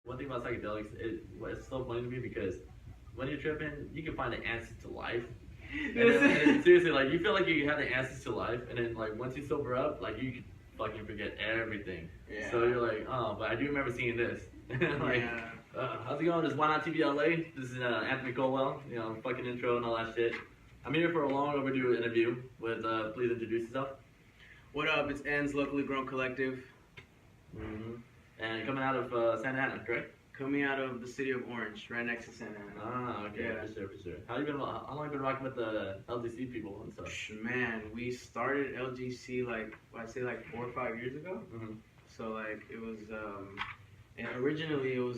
One thing about psychedelics, it's so funny to me because when you're tripping, you can find the answers to life. And then seriously, like you feel like you have the answers to life, and then like once you sober up, like you fucking forget everything. Yeah. So you're like, oh, but I do remember seeing this. Like, Yeah. how's it going? This is WhyNotTVLA. This is Anthony Colwell. You know, fucking intro and all that shit. I'm here for a long overdue interview with. Please introduce yourself. What up? It's Endz, locally grown collective, And coming out of Santa Ana, correct? coming out of the city of Orange, right next to Santa Ana. Ah, okay, Yeah. for sure. How long you been rocking with the LGC people and stuff? Man, we started LGC I'd say 4 or 5 years ago. So like it was, and originally it was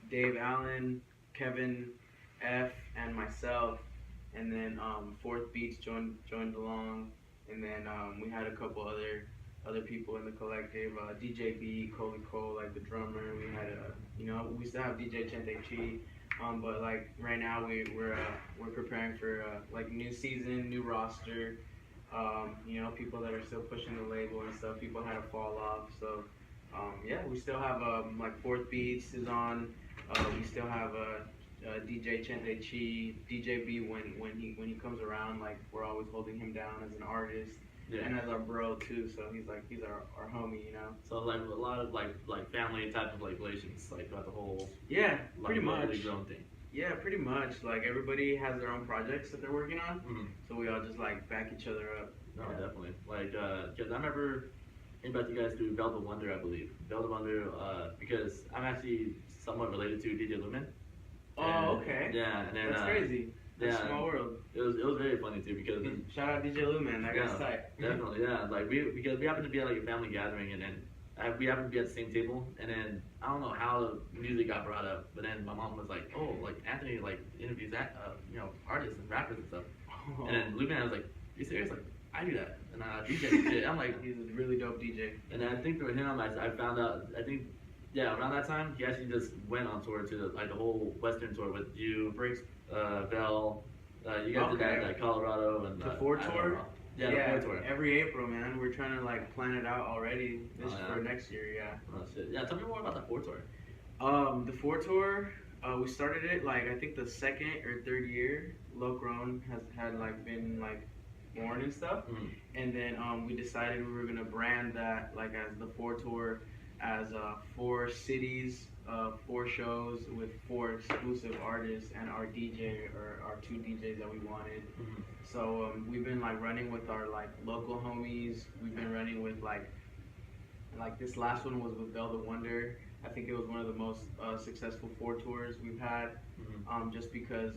Dave Allen, Kevin F, and myself, and then Fourth Beats joined along, and then we had a couple other people in the collective, DJ B, Coley Cole, like the drummer. We had we still have DJ Chente Chi, but like right now we're preparing for like new season, new roster. People that are still pushing the label and stuff. People had to fall off, so yeah, we still have like Fourth Beats is on. We still have DJ Chente Chi, DJ B when he comes around, like we're always holding him down as an artist. Yeah. And as our bro too, so he's our homie, you know. So like a lot of like family type of like relations, like throughout the whole Yeah, pretty much. grown thing. Yeah, pretty much. Like everybody has their own projects that they're working on, so we all just like back each other up. No, definitely. Like, cause I remember hearing about you guys through Velvet Wonder, I believe. Velvet Wonder, because I'm actually somewhat related to DJ Lumen. Oh, okay. Yeah, and then That's crazy. That's yeah, small world. It was very funny too because Shout out DJ Lou, man. That guy's tight. Definitely, yeah. Like because we happened to be at like a family gathering, and then we happened to be at the same table, and then I don't know how music got brought up, but then my mom was like, "Oh, like Anthony like interviews that artists and rappers and stuff," and then Lou Man was like, "You serious? Like I do that and I DJ and shit." I'm like, he's a really dope DJ. And I think through him, I found out. I think. Yeah, around that time, he actually just went on tour to like the whole Western tour with you, Bell. You guys did that at Colorado and the Ford tour. Yeah, the Ford tour. Every April, man. We're trying to like plan it out already for next year. Yeah. Oh shit. Yeah, tell me more about the Ford tour. The Ford tour. We started it like I think the second or third year. Low Grown had like been like born and stuff, and then we decided we were gonna brand that like as the Ford tour. As 4 cities, 4 shows with 4 exclusive artists and our DJ or our 2 DJs that we wanted. So we've been like running with our like local homies. We've been running with like this last one was with Velvet Wonder. I think it was one of the most successful 4 tours we've had. Just because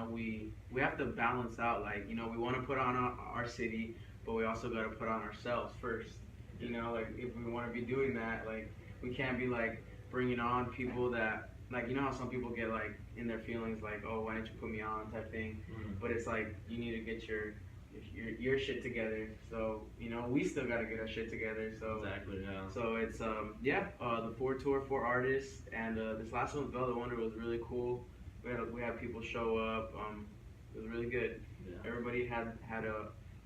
we have to balance out, like we want to put on our city, but we also got to put on ourselves first. Like if we want to be doing that, like we can't be like bringing on people that like how some people get like in their feelings like, oh, why didn't you put me on type thing. But it's like you need to get your shit together. So we still got to get our shit together. So exactly, yeah. So it's the Ford tour, 4 artists, and this last one with Velvet Wonder was really cool. We had people show up. It was really good. Yeah. Everybody had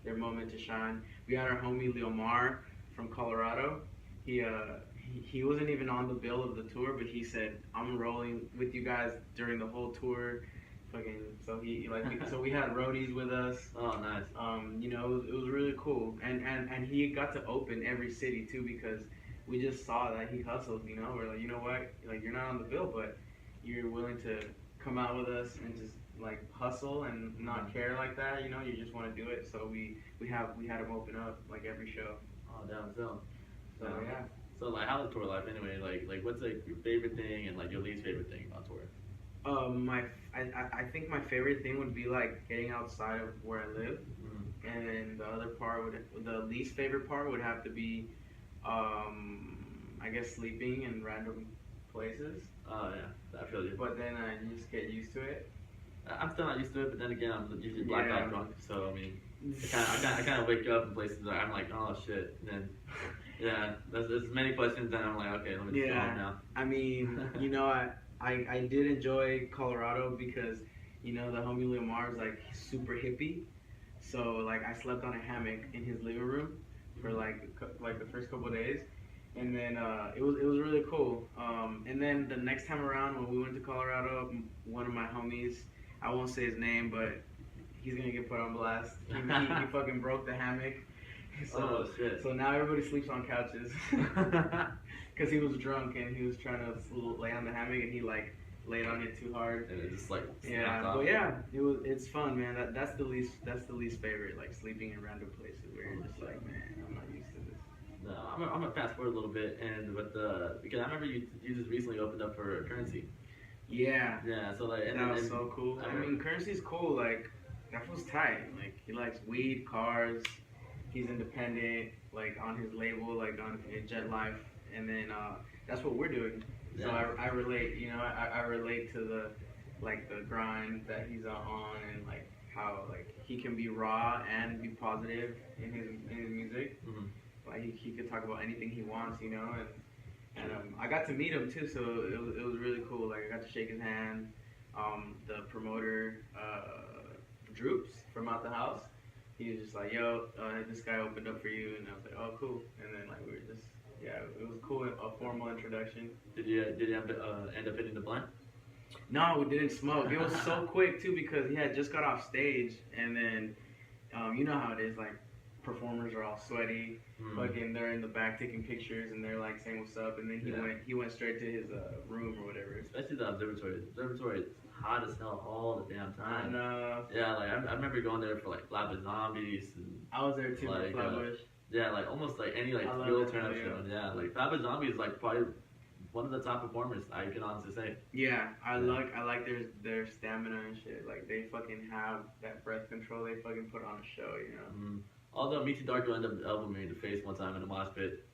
their moment to shine. We had our homie Leomar from Colorado. He wasn't even on the bill of the tour, but he said, "I'm rolling with you guys during the whole tour." So we had roadies with us. Oh, nice. It was really cool, and he got to open every city too because we just saw that he hustled. We're like, you know what, like you're not on the bill, but you're willing to come out with us and just like hustle and not care like that. You just want to do it. So we had him open up like every show. Oh, damn, so yeah. So like, how's the tour life anyway? Like what's like your favorite thing and like your least favorite thing about tour? I think my favorite thing would be like getting outside of where I live, and then the least favorite part would have to be, I guess sleeping in random places. Oh yeah, I feel you. But then you just get used to it. I'm still not used to it, but then again, I'm usually blackout drunk, so I mean, I kind of wake up in places where I'm like, oh shit, and then yeah, there's many questions, and I'm like, okay, let me just go home now. I mean, I did enjoy Colorado because the homie Leomar is like super hippie, so like I slept on a hammock in his living room for like the first couple of days, And then it was really cool. And then the next time around when we went to Colorado, one of my homies, I won't say his name, but he's gonna get put on blast. He fucking broke the hammock. So, oh shit. So now everybody sleeps on couches. Because he was drunk and he was trying to lay on the hammock and he like laid on it too hard. And it just like Yeah, off. but yeah, it's fun, man. That's the least favorite, like sleeping in random places where you're just like, man, I'm not used to this. No, I'm gonna fast forward a little bit, and with the because I remember you just recently opened up for Currency. Yeah. Yeah, so like That was so cool. I mean, Currency's cool. Like that was tight. Like he likes weed, cars. He's independent. Like on his label, like on Jet Life, and then that's what we're doing. So I relate. You know, I relate to the grind that he's on, and like how like he can be raw and be positive in his music. Mm-hmm. Like he could talk about anything he wants, you know, and I got to meet him too, so it was really cool. Like I got to shake his hand. The promoter, Droops from Out the House, he was just like, yo, this guy opened up for you, and I was like, oh, cool. And then like we were just, yeah, it was cool, a formal introduction. Did you end up hitting the blunt? No, we didn't smoke. It was so quick too because he had just got off stage, and then you know how it is, like performers are all sweaty, fucking they're in the back taking pictures, and they're like saying what's up, and then he went straight to his room or whatever. Especially the observatory. The observatory is hot as hell all the damn time. I know. Yeah, like I remember going there for like Flatbush Zombies. And, I was there too for Flatbush. Yeah, like almost like any like real turn up show. Yeah, like Flatbush Zombies is like probably one of the top performers, I can honestly say. Yeah, I like their stamina and shit. Like they fucking have that breath control. They fucking put on a show, you know. Although Me Too Darko ended up elbowing me in the face one time in a mosh pit.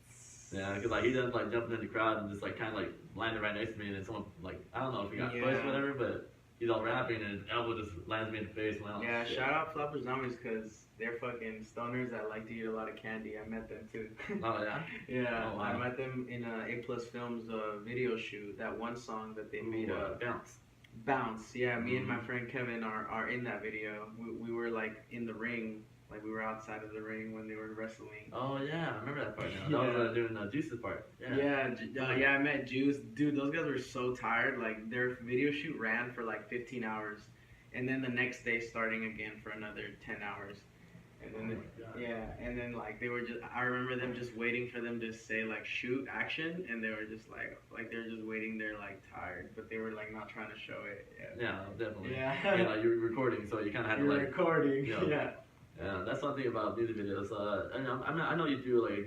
Yeah, because like he ended up like jumping in the crowd and just like kind of like landed right next to me, and then someone like I don't know if he got pushed or whatever, but he's all rapping and his elbow just lands me in the face. And yeah, shout out Flatbush Zombies because they're fucking stoners that like to eat a lot of candy. I met them too. Oh yeah. Yeah, oh, wow. I met them in A Plus Films video shoot. That one song that they made. Bounce. Bounce. Yeah, me and my friend Kevin are in that video. We were like in the ring. Like we were outside of the ring when they were wrestling. Oh yeah, I remember that part now. That was doing Juice's part. Yeah. Yeah, I met Juice. Dude, those guys were so tired. Like their video shoot ran for like 15 hours, and then the next day starting again for another 10 hours. And then and then like they were just. I remember them just waiting for them to say like shoot action, and they were just like they were just waiting there like tired, but they were like not trying to show it. Yeah, definitely. Yeah. You know, you were recording, so you kind of had to like. Recording. You know, yeah. Yeah, that's one thing about music videos. I know you do like a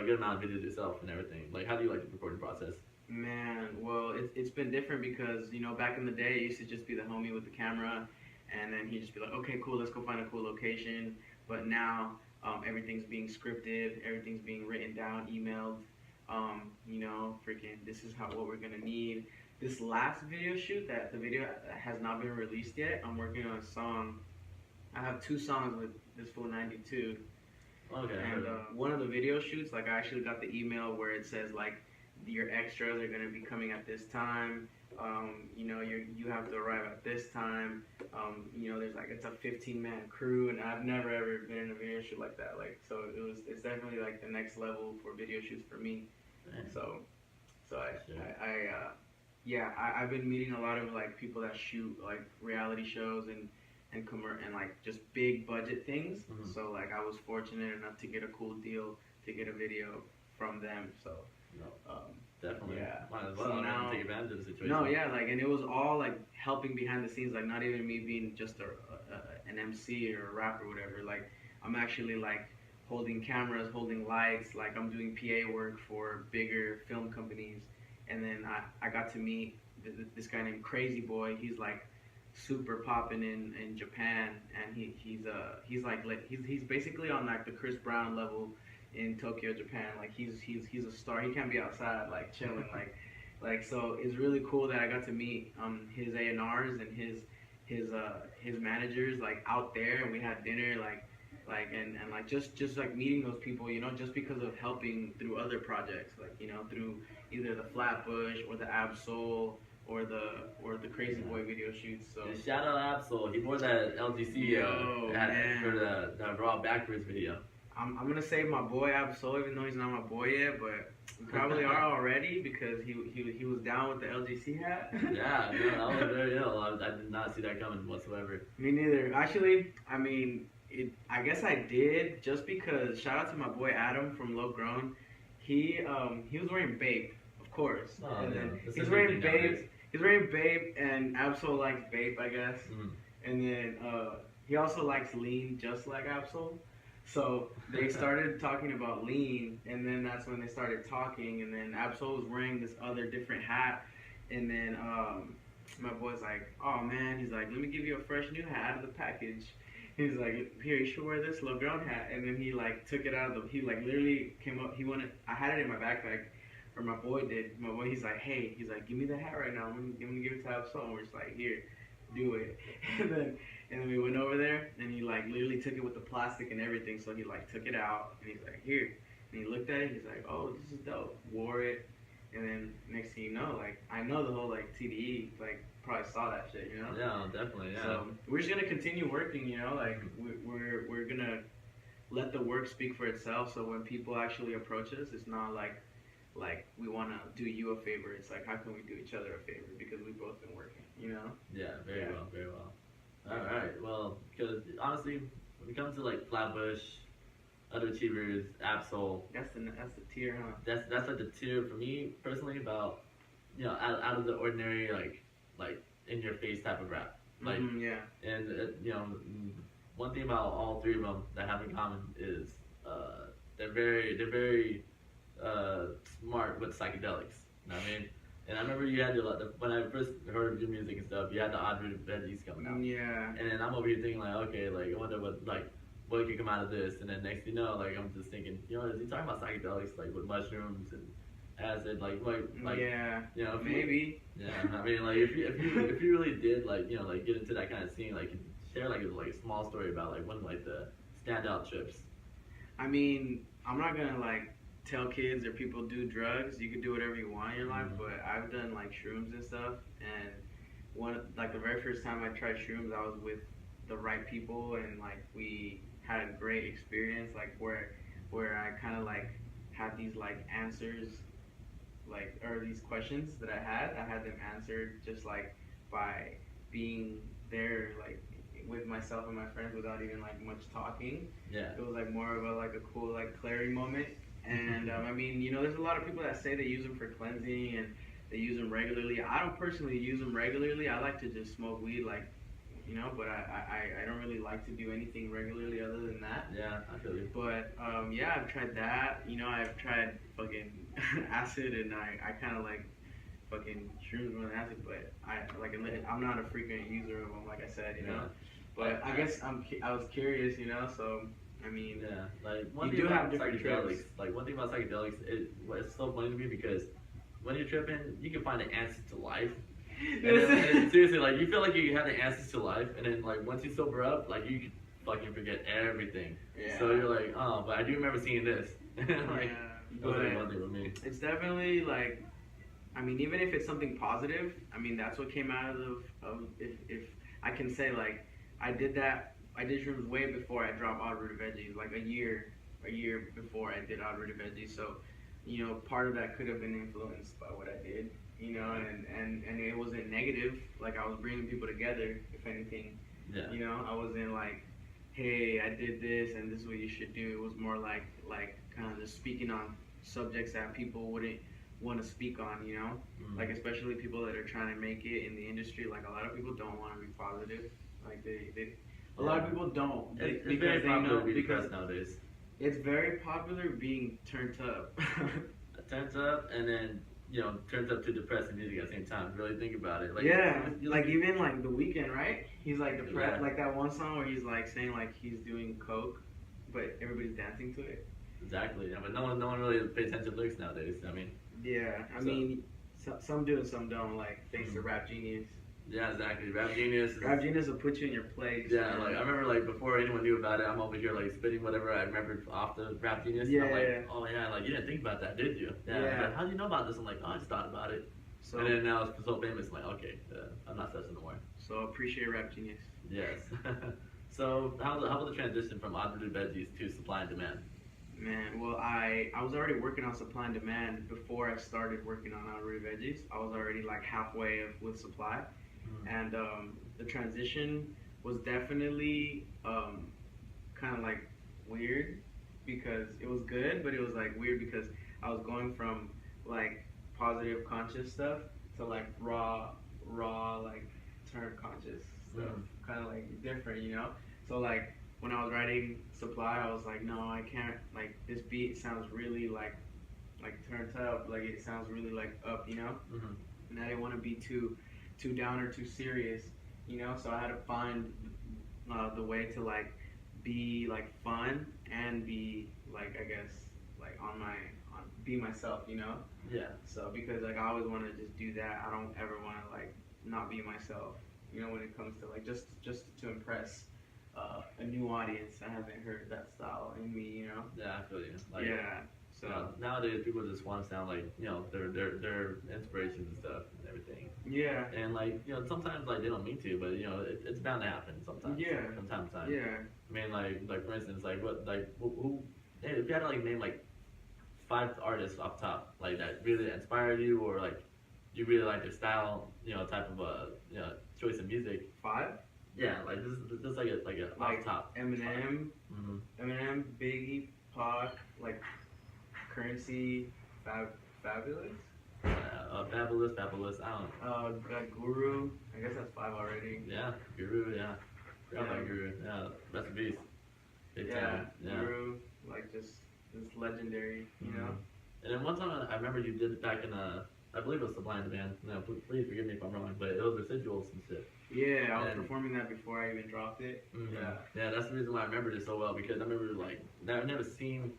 good amount of videos yourself and everything. Like, how do you like the recording process? Man, well, it's been different because you know back in the day, it used to just be the homie with the camera, and then he'd just be like, okay, cool, let's go find a cool location. But now everything's being scripted, everything's being written down, emailed. You know, freaking, this is what we're gonna need. This last video shoot, that the video has not been released yet. I'm working on a song. I have 2 songs with this fool 92. Okay. And one of the video shoots, like I actually got the email where it says like your extras are gonna be coming at this time. You know, you have to arrive at this time. You know, there's like it's a 15-man crew, and I've never ever been in a video shoot like that. Like, so it's definitely like the next level for video shoots for me. Nice. So I've been meeting a lot of like people that shoot like reality shows and like just big budget things. So like I was fortunate enough to get a cool deal to get a video from them. So definitely. Yeah. Might as well So now, take advantage of the situation. no, yeah, like, and it was all like helping behind the scenes, like not even me being just an MC or a rapper or whatever. Like I'm actually like holding cameras, holding lights, like I'm doing PA work for bigger film companies. And then I got to meet this guy named Crazy Boy. He's like super popping in Japan, and he's basically on like the Chris Brown level in Tokyo, Japan. Like he's a star. He can't be outside like chilling like so. It's really cool that I got to meet his A&Rs and his managers like out there, and we had dinner and like just like meeting those people, you know, just because of helping through other projects, like, you know, through either the Flatbush or the Absol or the Crazy Boy video shoots. So yeah, shout out Absol. He wore that LGC hat for the Raw Backwards video. I'm gonna say my boy Absol, even though he's not my boy yet, but we probably are already because he was down with the LGC hat. Yeah, no, that was very ill. I did not see that coming whatsoever. Me neither. Actually, I mean, I guess I did just because. Shout out to my boy Adam from Low Grown. He was wearing Bape, of course, Oh, and yeah. then That's he's a big wearing thing Bape. nowadays. He's wearing Bape, and Absol likes Bape, I guess. Mm. And then he also likes Lean, just like Absol. So they started talking about Lean, and then that's when they started talking. And then Absol was wearing this other different hat, and then my boy's like, "Oh man," he's like, "Let me give you a fresh new hat out of the package." He's like, "Here, you should wear this Low Grown hat." And then he like took it out of the. He like literally came up. He wanted. I had it in my backpack, or my boy did. My boy, he's like, "Hey," he's like, "Give me the hat right now. I'm gonna give it to Absol." And we're just like, "Here, do it." And then we went over there, and he like literally took it with the plastic and everything. So he like took it out, and he's like, "Here." And he looked at it. He's like, "Oh, this is dope." Wore it, and then next thing you know, like I know the whole like TDE like probably saw that shit, you know. Yeah, definitely. Yeah. So we're just gonna continue working, you know. Like we're gonna let the work speak for itself. So when people actually approach us, it's not like we want to do you a favor. It's like, how can we do each other a favor, because we've both been working, you know. Yeah, very well, very well. All right, well, because honestly, when it comes to like Flatbush, other achievers, Absol, That's the tier, huh? that's like the tier for me personally about, you know, out of the ordinary, like in your face type of rap, like Yeah. and you know, one thing about all three of them that have in common is they're very smart with psychedelics. You know what I mean? And I remember you had when I first heard your music and stuff, you had the Odd Rooted Veggies coming out. Yeah. And then I'm over here thinking like, okay, like I wonder what could come out of this. And then next thing you know, like I'm just thinking, you know, is he talking about psychedelics like with mushrooms and acid, like yeah, you know, maybe. Yeah, I mean, like if you really did like, you know, like get into that kind of scene, like share like a small story about like one of like the standout trips. I mean, I'm not gonna like tell kids or people do drugs. You can do whatever you want in your life, but I've done like shrooms and stuff. And the very first time I tried shrooms, I was with the right people, and like we had a great experience. Like where I kind of like had these like answers, like, or these questions that I had them answered just like by being there, like with myself and my friends without even like much talking. Yeah. It was like more of a cool like clarity moment. And I mean, you know, there's a lot of people that say they use them for cleansing and they use them regularly. I don't personally use them regularly. I like to just smoke weed, like, you know, but I don't really like to do anything regularly other than that. Yeah, I feel you. But yeah, I've tried that. You know, I've tried fucking acid, and I kind of like fucking shrooms more than acid. But I'm not a frequent user of them, like I said, you know. But I guess I was curious, you know, so. I mean, yeah, like one you thing do about have different psychedelics, trips. like one thing about psychedelics, it's so funny to me because when you're tripping, you can find the answers to life. And then, seriously, like you feel like you have the answers to life, and then like once you sober up, like you can fucking forget everything. Yeah. So you're like, oh, but I do remember seeing this. Like, yeah, that was like one thing with me. It's definitely like, I mean, even if it's something positive, I mean, that's what came out of if I can say like I did shrooms way before I dropped Odd Rooted Veggies, like a year before I did Odd Rooted Veggies. So, you know, part of that could have been influenced by what I did, you know, and it wasn't negative. Like I was bringing people together, if anything. Yeah. You know, I wasn't like, hey, I did this and this is what you should do. It was more like kind of just speaking on subjects that people wouldn't want to speak on, you know, like especially people that are trying to make it in the industry. Like a lot of people don't want to be positive. Like a lot of people don't. It's very popular to be depressed nowadays. It's very popular being turned up. Turns up, and then you know, turns up to depressing music at the same time. Really think about it. Like, yeah, like even like The Weeknd, right? He's like depressed. Yeah. Like that one song where he's like saying like he's doing coke, but everybody's dancing to it. Exactly. Yeah, but no one really pays attention to lyrics nowadays. I mean. Yeah, I mean, some do and some don't. Like thanks to Rap Genius. Yeah, exactly. Rap Genius. Rap Genius will put you in your place. Yeah, like I remember, like before anyone knew about it, I'm over here like spitting whatever I remembered off the Rap Genius. Yeah. I'm like, oh yeah, like you didn't think about that, did you? Yeah. Like, how do you know about this? I'm like, oh, I just thought about it. So, and then now it's so famous. I'm like, okay, I'm not such no more. So appreciate Rap Genius. Yes. So how about the transition from overdue veggies to supply and demand? Man, well, I was already working on supply and demand before I started working on overdue veggies. I was already like halfway with supply, and the transition was definitely kind of like weird because it was good, but it was like weird because I was going from like positive conscious stuff to like raw like turn conscious stuff, kind of like different, you know. So like when I was writing supply, I was like, no, I can't. Like this beat sounds really like turned up, like it sounds really like up, you know. And I didn't want to be too down or too serious, you know. So I had to find the way to like be like fun and be like I guess like on be myself, you know. Yeah. So because like I always want to just do that, I don't ever want to like not be myself, you know. When it comes to like just to impress a new audience that hasn't heard that style in me, you know. Yeah, I feel you. Like, Yeah. So nowadays people just want to sound like their inspirations and stuff and everything. yeah. And like sometimes like they don't mean to, but it's bound to happen sometimes. Yeah. From time to time. Yeah. I mean like for instance like what like who hey, if you had to like name like 5 artists off top like that really inspired you or like you really like their style type of choice of music. 5. Yeah, like just like a off top. Eminem, Eminem, Biggie, Pac, like Currency, Fabulous. Fabulous. I don't. Got Guru. I guess that's 5 already. Yeah, Guru. Yeah, forgot about Guru. Yeah, rest in peace. Big time. Yeah. Guru, like just legendary, you know. And then one time I remember you did it back in I believe it was Sublime Band. No, please forgive me if I'm wrong, but it was residuals and shit. Yeah, I was performing that before I even dropped it. Yeah, that's the reason why I remembered it so well because I remember like I've never seen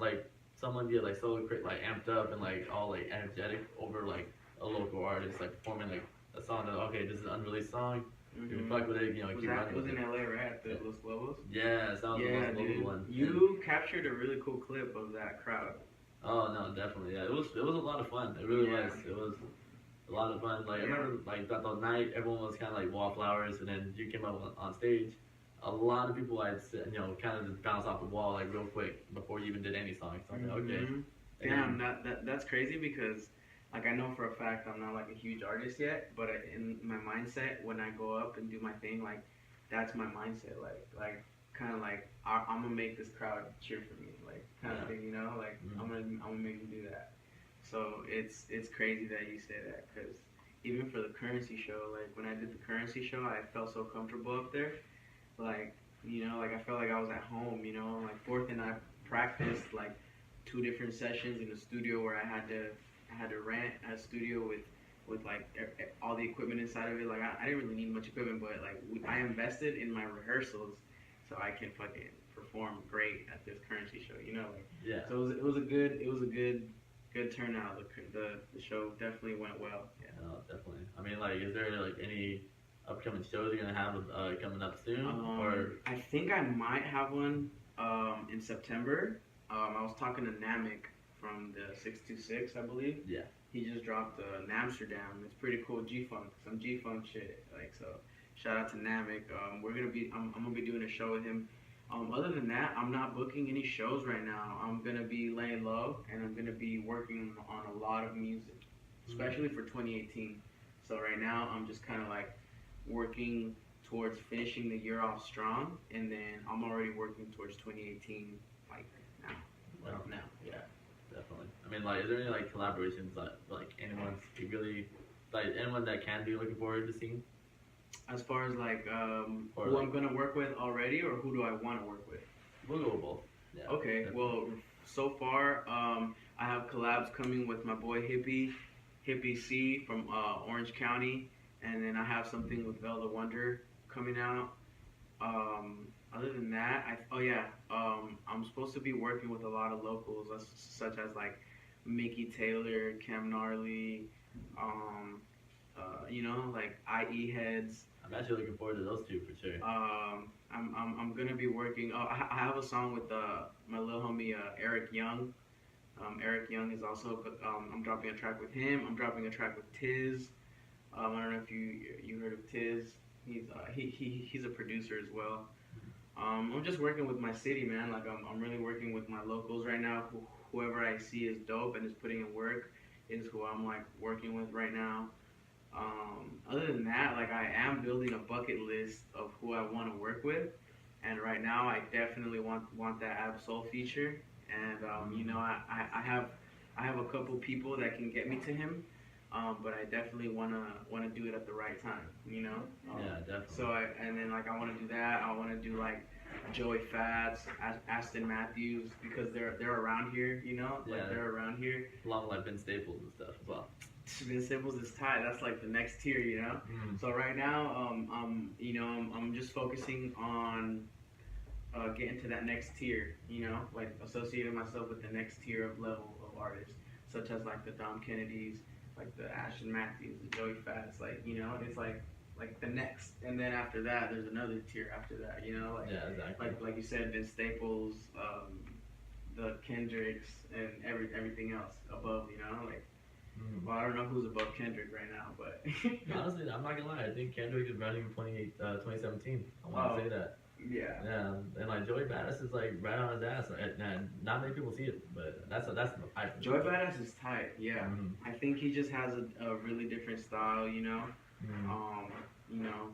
like someone get like so like amped up and like all like energetic over like a local artist like performing like a song that okay this is an unreleased song. You fuck with it, keep running. It was in LA, right? At the Los Globos? Yeah, that was the most local one. You captured a really cool clip of that crowd. Oh no, definitely. Yeah, it was a lot of fun. It really was. It was a lot of fun. Like I remember, like that night, everyone was kind of like wallflowers, and then you came up on stage. A lot of people I'd kind of just bounce off the wall like real quick before you even did any songs. So I'm like, okay. Damn, that's crazy because like I know for a fact I'm not like a huge artist yet, but in my mindset when I go up and do my thing, like that's my mindset. Like kind of like I'm gonna make this crowd cheer for me, like kind of thing, you know. Like I'm gonna make them do that. So it's crazy that you say that because even for the Currency show, like when I did the Currency show, I felt so comfortable up there. Like like I felt like I was at home, you know. Like Fourth and I practiced like 2 different sessions in the studio where I had to rent a studio with like all the equipment inside of it. Like I didn't really need much equipment, but like I invested in my rehearsals so I can fucking perform great at this Currency show, you know. Like, yeah. So it was a good turnout. The show definitely went well. Yeah. Oh, definitely. I mean, like, is there like any upcoming shows you're gonna have coming up soon? Or I think I might have one in September. I was talking to Namek from the 626, I believe. Yeah. He just dropped in Amsterdam. It's pretty cool. G-Funk, some G-Funk shit. Like so, shout out to Namek. I'm gonna be doing a show with him. Other than that, I'm not booking any shows right now. I'm gonna be laying low and I'm gonna be working on a lot of music, especially for 2018. So right now, I'm just kind of like working towards finishing the year off strong, and then I'm already working towards 2018 like now. Well, now, yeah, definitely. I mean, like, is there any like collaborations that like anyone that can be looking forward to seeing? As far as like who I'm gonna work with already, or who do I want to work with? We'll go with both. Yeah, okay. Definitely. Well, so far I have collabs coming with my boy Hippie C from Orange County, and then I have something with Vel the Wonder coming out. Other than that, I'm supposed to be working with a lot of locals, such as like Mickey Taylor, Cam Gnarly, like IE Heads. I'm actually looking forward to those 2 for sure. I'm gonna be working. I have a song with my little homie Eric Young. Eric Young is also. I'm dropping a track with him. I'm dropping a track with Tiz. I don't know if you heard of Tiz. He's a producer as well. I'm just working with my city, man. Like I'm really working with my locals right now. Whoever I see is dope and is putting in work is who I'm like working with right now. Other than that, like I am building a bucket list of who I want to work with, and right now I definitely want that Absol feature. And you know, I have a couple people that can get me to him, but I definitely wanna do it at the right time. You know. Yeah, definitely. So and then like I want to do that. I want to do like Joey Fats, Aston Matthews because they're around here. You know, like Yeah. they're around here. Along with like Ben Staples and stuff as well. Vince Staples is tight. That's like the next tier, you know. So right now, I'm just focusing on getting to that next tier, you know, like associating myself with the next tier of level of artists, such as like the Dom Kennedys, like the Ashton Matthews, the Joey Fats, like you know, it's like the next, and then after that, there's another tier after that, you know, like Yeah, exactly. like you said, Vince Staples, the Kendricks, and everything else above, you know, like. Well, I don't know who's above Kendrick right now, but Honestly, I'm not gonna lie. I think Kendrick is running 2017. I want to say that. Yeah. Yeah, and like Joey Badass is like right on his ass. And not many people see it, but that's Joey Badass is tight. Yeah. Mm-hmm. I think he just has a really different style, you know. You know,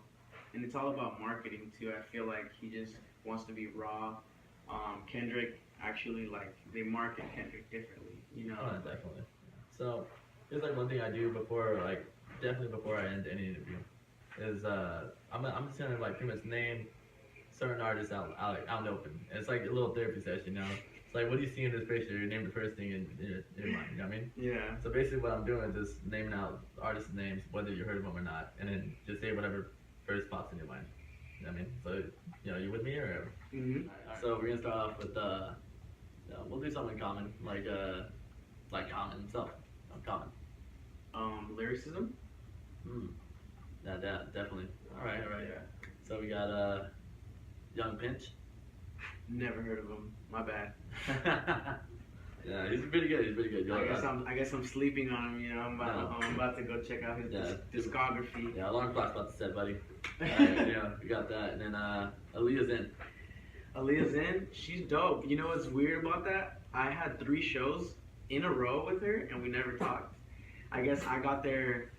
and it's all about marketing too. I feel like he just wants to be raw. Kendrick actually like they market Kendrick differently, you know. Oh, definitely. So here's like one thing I do before, like definitely before I end any interview, is I'm just gonna like pretty much name certain artists out in the open. It's like a little therapy session, you know. It's like, what do you see in this picture? You name the first thing in your mind. You know what I mean? Yeah. So basically, what I'm doing is just naming out artists' names, whether you heard of them or not, and then just say whatever first pops in your mind. You know what I mean? So you know, you with me or? Mhm. Alright. So we're gonna start off with we'll do something common, like common stuff. Common. Lyricism. Yeah, definitely. All right. Yeah. So we got Young Pinch. Never heard of him. My bad. Yeah, he's pretty good. I guess I'm sleeping on him. You know, I'm about to go check out his discography. Yeah, alarm clock's about to set, buddy. Alright, yeah, we got that, and then Aaliyah's in. Aaliyah's in. She's dope. You know what's weird about that? I had 3 shows in a row with her, and we never talked. I guess I got there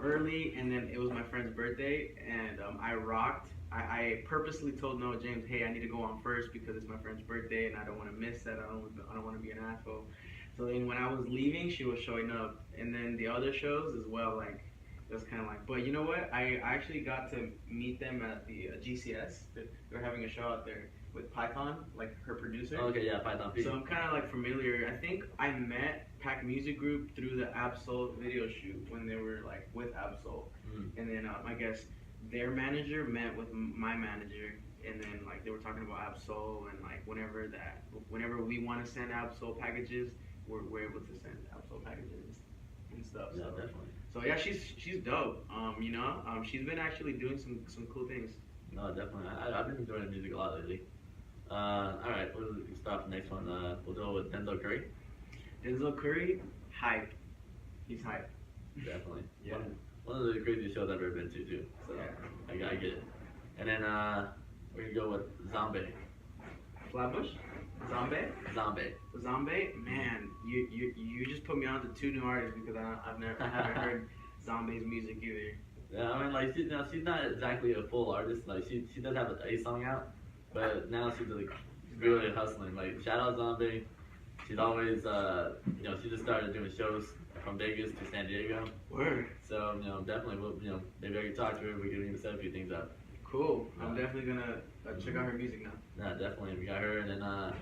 early, and then it was my friend's birthday, and I rocked. I purposely told Noah James, hey, I need to go on first because it's my friend's birthday, and I don't want to miss that. I don't want to be an asshole. So then when I was leaving, she was showing up, and then the other shows as well, like, it was kind of like, but you know what? I actually got to meet them at the GCS. They're having a show out there with Python, like her producer. Okay, yeah, Python. So I'm kind of like familiar. I think I met Pack Music Group through the Absol video shoot when they were like with Absol, and then I guess their manager met with my manager, and then like they were talking about Absol, and like whenever we want to send Absol packages, we're able to send Absol packages and stuff. Yeah, so. definitely. So yeah, she's dope. You know, she's been actually doing some cool things. No, definitely. I've been enjoying the music a lot lately. All right, we'll start the next one. We'll go with Denzel Curry. Denzel Curry, hype. He's hype. Definitely. Yeah. One of the craziest shows I've ever been to too. So yeah. I get it. And then we're gonna go with Zombie. Flatbush? Zombie? Zombie. Man, you just put me on to 2 new artists because I haven't heard Zombie's music either. Yeah, I mean, like she's not exactly a full artist. Like she does have a song out, but now she's like really hustling. Like shout out Zombie. She's always she just started doing shows from Vegas to San Diego. Word. So definitely maybe I can talk to her. We can even set a few things up. Cool. I'm definitely gonna check out her music now. Yeah, definitely. We got her, and then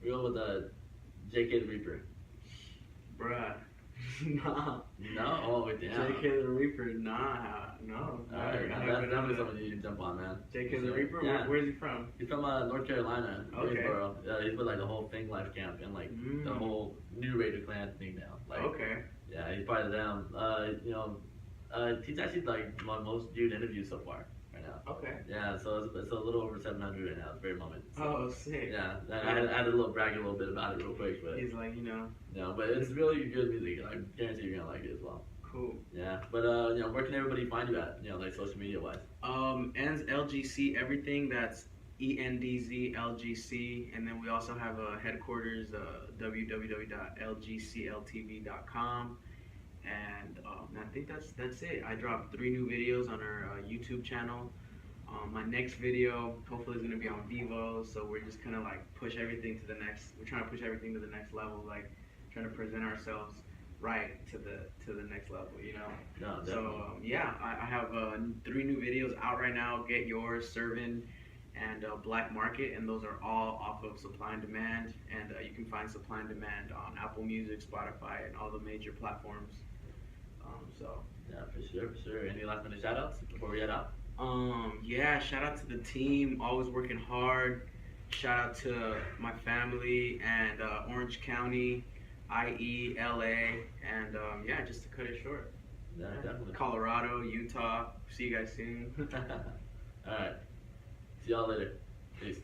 we go with J.K. the Reaper. Bruh. Nah. No? Oh, damn. J.K. the Reaper, nah. No. Alright, that's definitely something you need to jump on, man. J.K. the Reaper? Yeah. Where's he from? He's from North Carolina, Okay. Greensboro. He's with like the whole Think Life camp and like the whole New Raider clan thing now. Like, Okay. Yeah, he's part of them. He's actually like my most viewed interview so far right now. Okay. Yeah, so it's a little over 700 right now at the very moment. So, Oh, sick. yeah, I had to brag a little bit about it real quick, but He's like, but it's really good music. I guarantee you're gonna like it as well. Cool. Yeah, but where can everybody find you at? Like social media wise. Endz LGC, everything that's ENDZLGC, and then we also have a headquarters, www.lgcltv.com. And I think that's it. I dropped 3 new videos on our YouTube channel. My next video hopefully is gonna be on Vivo, so we're just kind of like push everything to the next. We're trying to push everything to the next level, like trying to present ourselves right to the next level, you know. No, so yeah, I have 3 new videos out right now. Get yours, Serving, and Black Market, and those are all off of Supply and Demand. And you can find Supply and Demand on Apple Music, Spotify, and all the major platforms. Yeah, for sure. Any last minute shout outs before we head out? Yeah, shout out to the team, always working hard. Shout out to my family and Orange County, IE, LA, and yeah, just to cut it short. Yeah, definitely. Colorado, Utah. See you guys soon. All right. See y'all later. Peace.